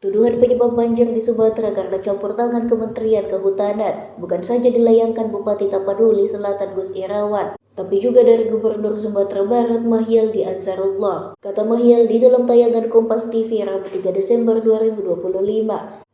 Tuduhan penyebab banjir di Sumatera karena campur tangan Kementerian Kehutanan bukan saja dilayangkan Bupati Tapanuli Selatan Gus Irawan, tapi juga dari Gubernur Sumatera Barat Mahyildi Ansarullah. Kata Mahyildi dalam tayangan Kompas TV Rabu 3 Desember 2025,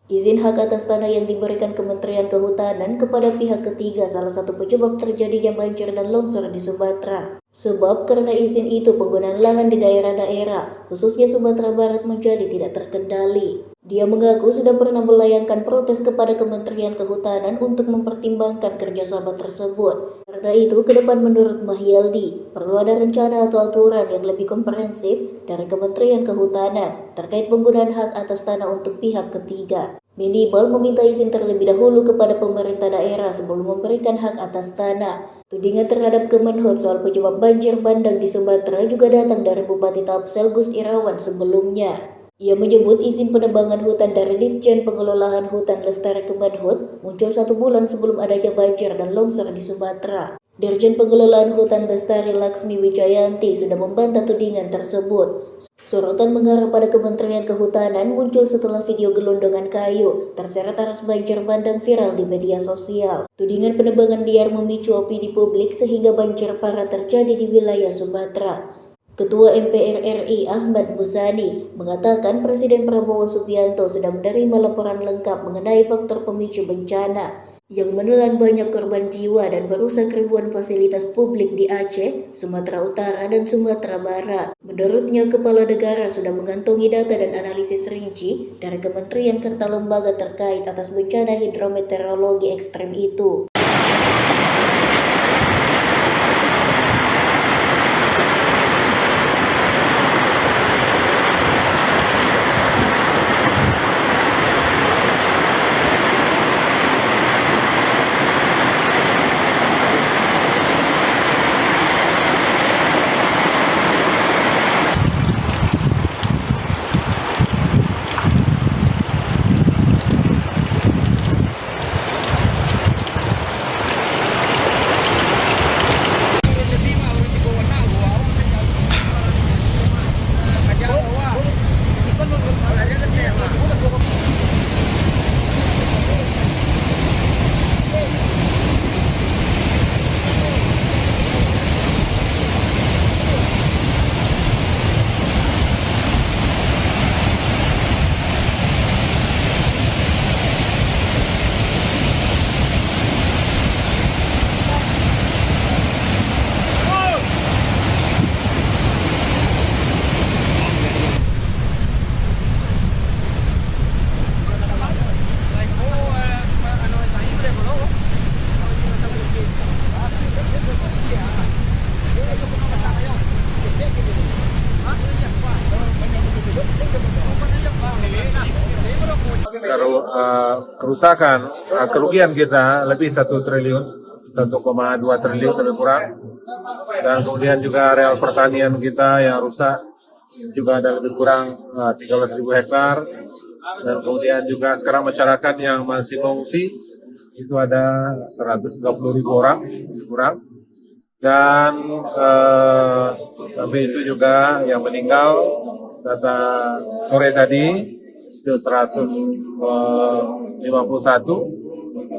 izin hak atas tanah yang diberikan Kementerian Kehutanan kepada pihak ketiga salah satu penyebab terjadinya banjir dan longsor di Sumatera. Sebab karena izin itu penggunaan lahan di daerah-daerah, khususnya Sumatera Barat menjadi tidak terkendali. Dia mengaku sudah pernah melayangkan protes kepada Kementerian Kehutanan untuk mempertimbangkan kerjasama tersebut. Karena itu, ke depan menurut Mahyildi, perlu ada rencana atau aturan yang lebih komprehensif dari Kementerian Kehutanan terkait penggunaan hak atas tanah untuk pihak ketiga. Minimal meminta izin terlebih dahulu kepada pemerintah daerah sebelum memberikan hak atas tanah. Tudingan terhadap Kemenhut soal penyebab banjir bandang di Sumatera juga datang dari Bupati Tapsel Gus Irawan sebelumnya. Ia menyebut izin penebangan hutan dari Ditjen Pengelolaan Hutan Lestari Kemenhut muncul 1 bulan sebelum adanya banjir dan longsor di Sumatera. Dirjen Pengelolaan Hutan Lestari Laksmi Wijayanti sudah membantah tudingan tersebut. Sorotan mengarah pada Kementerian Kehutanan muncul setelah video gelondongan kayu terseret arus banjir bandang viral di media sosial. Tudingan penebangan liar memicu opini publik sehingga banjir parah terjadi di wilayah Sumatera. Ketua MPR RI Ahmad Muzani mengatakan Presiden Prabowo Subianto sudah menerima laporan lengkap mengenai faktor pemicu bencana yang menelan banyak korban jiwa dan merusak ribuan fasilitas publik di Aceh, Sumatera Utara, dan Sumatera Barat. Menurutnya, Kepala Negara sudah mengantongi data dan analisis rinci dari kementerian serta lembaga terkait atas bencana hidrometeorologi ekstrem itu. Kerusakan, kerugian kita lebih 1 triliun, 1,2 triliun lebih kurang, dan kemudian juga areal pertanian kita yang rusak juga ada lebih kurang 13.000 hektar, dan kemudian juga sekarang masyarakat yang masih mengungsi itu ada 130.000 orang lebih kurang, dan sampai itu juga yang meninggal data sore tadi itu 151,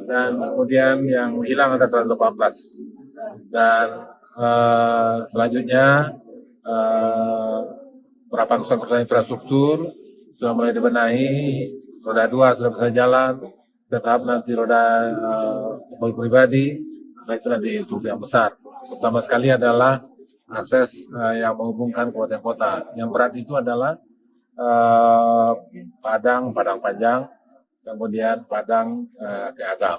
dan kemudian yang hilang ada 118, dan selanjutnya beberapa kerusakan infrastruktur sudah mulai dibenahi, roda 2 sudah bisa jalan, tetap nanti roda mobil pribadi, setelah itu nanti truk yang besar. Pertama sekali adalah akses yang menghubungkan kabupaten kota. Yang berat itu adalah Padang Panjang, kemudian Padang ke Agam.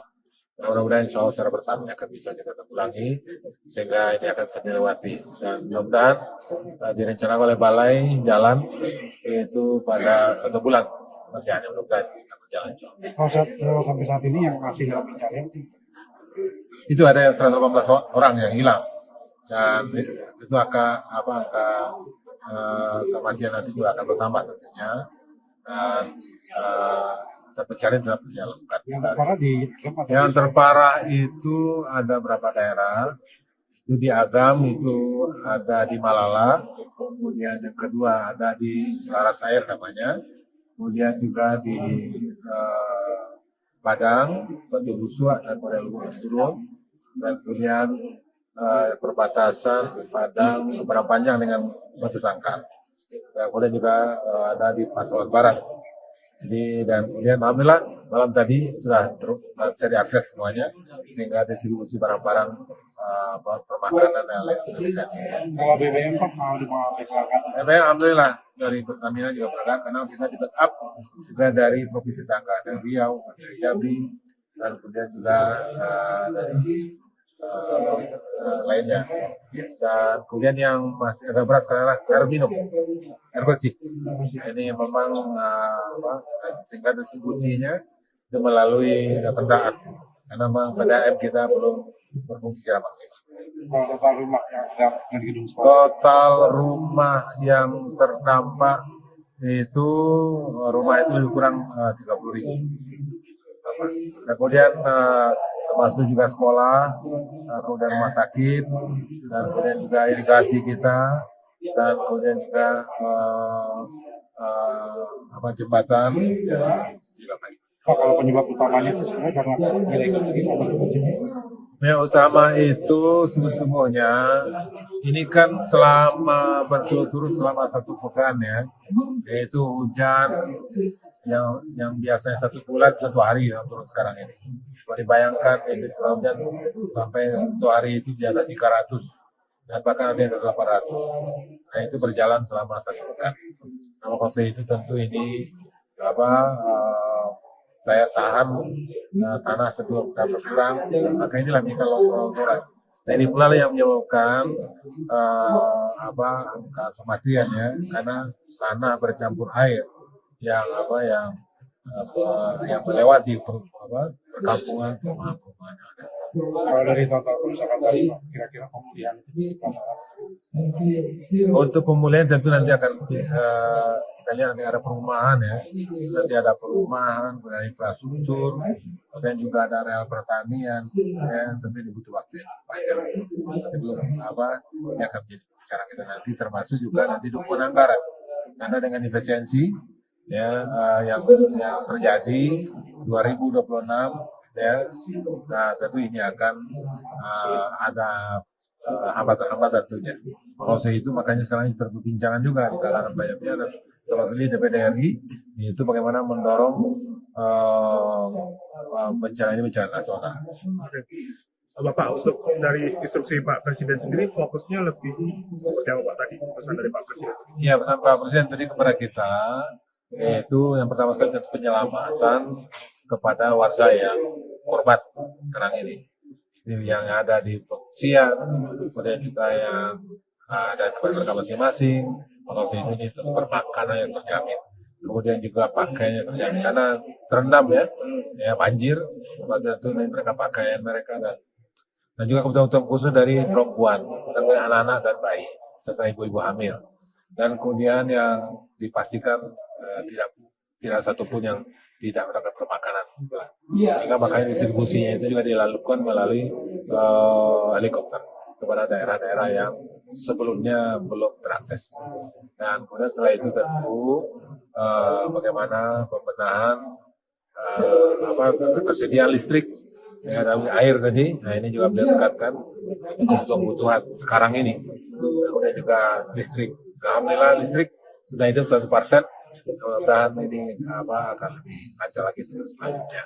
Mudah-mudahan insya Allah secara bertahap akan bisa kita tanggulangi sehingga ini akan bisa dilewati, dan mudah-mudahan direncanakan oleh balai jalan yaitu pada 1 bulan kerjaannya mudah-mudahan akan berjalan. Kalau sampai saat ini yang masih dalam pencarian itu ada 118 orang yang hilang, dan itu angka kematian nanti juga akan bertambah tentunya, dan pencarian tetap dilakukan. Yang terparah itu ada berapa daerah? Itu di Agam, itu ada di Malala, kemudian yang kedua ada di Selaras Air namanya, kemudian juga di Padang, Batu Busua dan Model Turun, dan kemudian perbatasan Padang Panjang dengan Batu Sangkar. Dan kemudian juga ada di Pasaman Barat. Jadi dan kemudian alhamdulillah malam tadi sudah bisa diakses semuanya sehingga distribusi barang-barang permakanan dan lain sebagainya. Kalau BBM Pak diperlakukan. BBM alhamdulillah dari Pertamina juga berangkat karena kita di backup juga dari provinsi Tangga, dari Riau, dari Jambi, dan kemudian juga dari lainnya. Dan kemudian yang masih agak berat sekarang adalah air minum, air bersih. Ini memang sehingga distribusinya itu melalui kendaraan karena memang PDAM kita belum berfungsi secara maksimal. Kalau total rumah yang ada di gedung sekolah. Total rumah yang terdampak itu lebih kurang 30.000. Kemudian termasuk juga sekolah, kemudian rumah sakit, dan kemudian juga irigasi kita, dan kemudian juga jembatan. Pak, kalau penyebab utamanya itu sebenarnya karena nilai yang utama itu sesungguhnya ini kan selama berturut-turut selama 1 pekan ya, yaitu hujan yang biasanya 1 bulan 1 hari yang turun sekarang ini. Kalau dibayangkan itu hujan sampai 1 hari itu di atas 300 dan bahkan ada yang 800. Nah itu berjalan selama 1 pekan. Nah, maksud itu tentu ini saya tahan tanah sebelum berkurang, maka inilah kita longsoran. Nah ini pula yang menyebabkan angka kematian ya, karena tanah bercampur air yang melewati perkampungan perumahan. Kalau dari total kerusakan tadi, kira-kira pemulihan itu untuk pemulihan tentu nanti akan kita lihat nanti ada perumahan ya, nanti ada perumahan, ada infrastruktur, dan juga ada areal pertanian, ya tentu dibutuh waktu yang panjang. Tapi belum ini akan menjadi bicara kita nanti, termasuk juga nanti dukungan anggaran, karena dengan efisiensi ya yang terjadi 2026 ya, nah tentu ini akan ada hambatan-hambatan tentunya. Kalau itu makanya sekarang terbincangan juga di kalangan banyak pihak, termasuk di DPD RI, itu bagaimana mendorong bencana ini bencana nasional. Bapak, untuk dari instruksi Pak Presiden sendiri fokusnya lebih seperti apa Pak tadi, pesan dari Pak Presiden? Iya, pesan Pak Presiden tadi kepada kita yaitu yang pertama sekali tentu penyelamatan kepada warga yang korban sekarang ini. Yang ada di pengungsian, kemudian juga yang ada tempat mereka masing-masing, kalau ini permakanan yang terjamin, kemudian juga pakaian yang terjamin karena terendam ya banjir, tentu mereka pakaian mereka dan juga kebutuhan khusus dari perempuan, dan anak-anak dan bayi serta ibu-ibu hamil, dan kemudian yang dipastikan tidak satupun yang tidak mendapat permakanan. Sehingga makanya distribusinya itu juga dilakukan melalui helikopter kepada daerah-daerah yang sebelumnya belum terakses. Dan kemudian setelah itu tentu bagaimana pembenahan ketersediaan listrik ya, dan air tadi. Nah ini juga beliau tekankan kebutuhan sekarang ini. Kemudian juga listrik. Alhamdulillah listrik sudah hidup 100%. Mudah-mudahan ini akan lebih lancar lagi selanjutnya.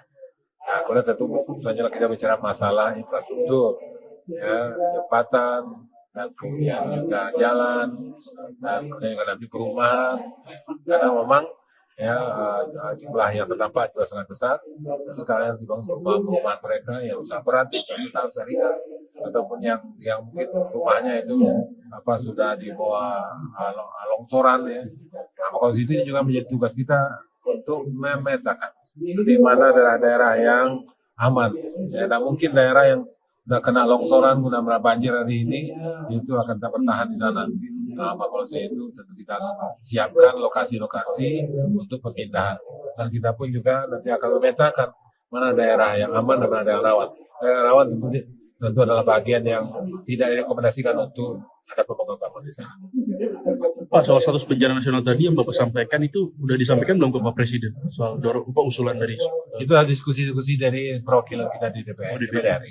Nah, kemudian tentu selanjutnya kita bicara masalah infrastruktur, ya, jembatan, dan kemudian juga jalan, dan kemudian juga nanti perumahan. Karena memang ya jumlah yang terdampak juga sangat besar. Sekarang harus dibangun perumahan mereka yang usaha berat, usaha syariah, ataupun yang mungkin rumahnya itu sudah di bawah longsoran ya. Nah, kalau situ ini juga menjadi tugas kita untuk memetakan di mana daerah-daerah yang aman. Ya, nah, mungkin daerah yang sudah kena longsoran, sudah banjir hari ini, itu akan tetap bertahan di sana. Nah, kalau itu tentu kita siapkan lokasi-lokasi untuk pemindahan. Dan kita pun juga nanti akan memetakan mana daerah yang aman dan mana daerah rawan. Daerah rawan tentu adalah bagian yang tidak direkomendasikan untuk ada pembangunan di sana. Pak, soal status bencana nasional tadi yang Bapak sampaikan itu udah disampaikan belum ke Pak Presiden soal dorong usulan dari Itu adalah diskusi-diskusi dari perwakilan kita di DPR. DPR.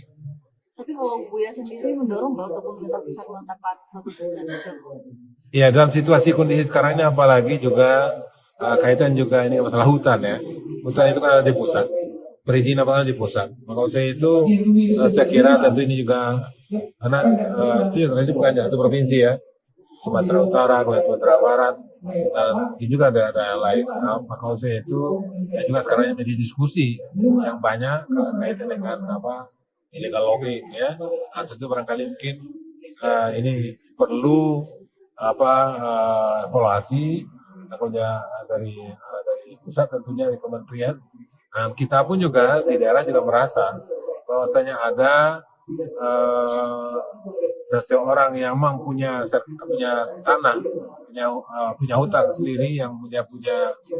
Tapi kalau Buya sendiri mendorong bahwa pemerintah pusat menetapkan status bencana nasional. Ya, dalam situasi kondisi sekarang ini apalagi juga kaitan juga ini masalah hutan ya. Hutan itu kan ada di pusat. Perizinan apa di pusat. Maka saya itu saya kira tentu ini juga karena itu bukan satu provinsi ya. Sumatera Utara, kemudian Sumatera Barat, dan juga daerah lain. Nah, maka saya itu ya juga sekarang menjadi diskusi yang banyak kaitan dengan illegal logging ya. Nah, tentu barangkali mungkin ini perlu evaluasi dari pusat tentunya dari kementerian. Nah, kita pun juga di daerah juga merasa bahwasanya ada seseorang yang memang punya tanah, punya hutan sendiri yang punya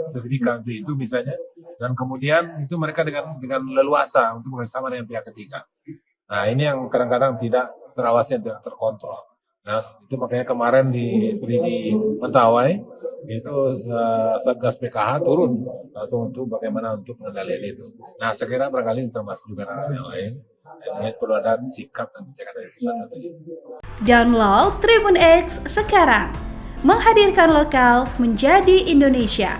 sertifikat itu misalnya, dan kemudian itu mereka dengan leluasa untuk bersama dengan pihak ketiga. Nah, ini yang kadang-kadang tidak terawasi, tidak terkontrol. Nah, itu makanya kemarin di Mentawai itu Satgas PKH turun langsung untuk bagaimana untuk pengendalian itu. Nah, saya kira barangkali termasuk juga hal yang lain. Ini perlu ada sikap dan kebijakan dari pusat tentunya. Download Tribun X sekarang, menghadirkan lokal menjadi Indonesia.